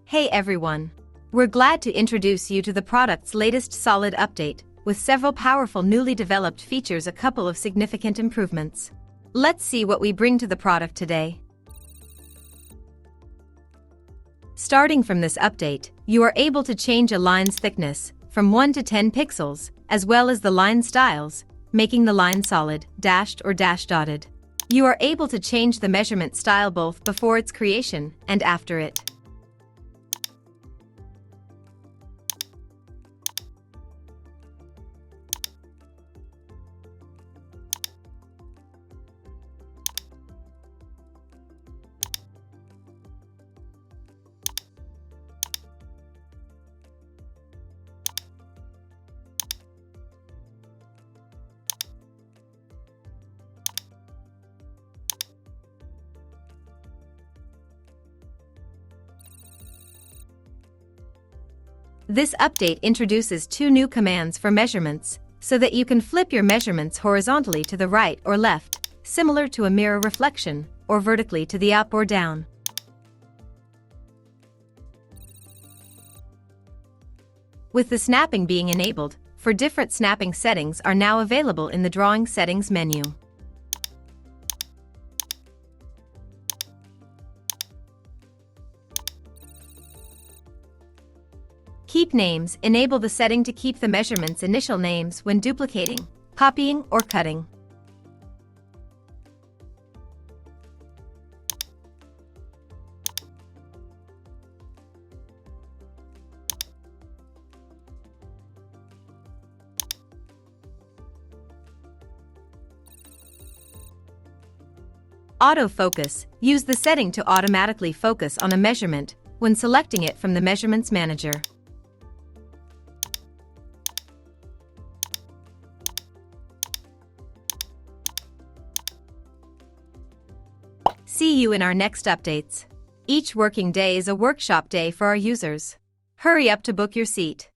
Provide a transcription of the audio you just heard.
Hey everyone! We're glad to introduce you to the product's latest solid update, with several powerful newly developed features, a couple of significant improvements. Let's see what we bring to the product today. Starting from this update, you are able to change a line's thickness from 1 to 10 pixels, as well as the line styles, making the line solid, dashed or dash dotted. You are able to change the measurement style both before its creation and after it. This update introduces 2 new commands for measurements, so that you can flip your measurements horizontally to the right or left, similar to a mirror reflection, or vertically to the up or down. With the snapping being enabled, for different snapping settings are now available in the drawing settings menu. Keep names enable the setting to keep the measurement's initial names when duplicating, copying, or cutting. Autofocus. Use the setting to automatically focus on a measurement when selecting it from the Measurements Manager. See you in our next updates. Each working day is a workshop day for our users. Hurry up to book your seat.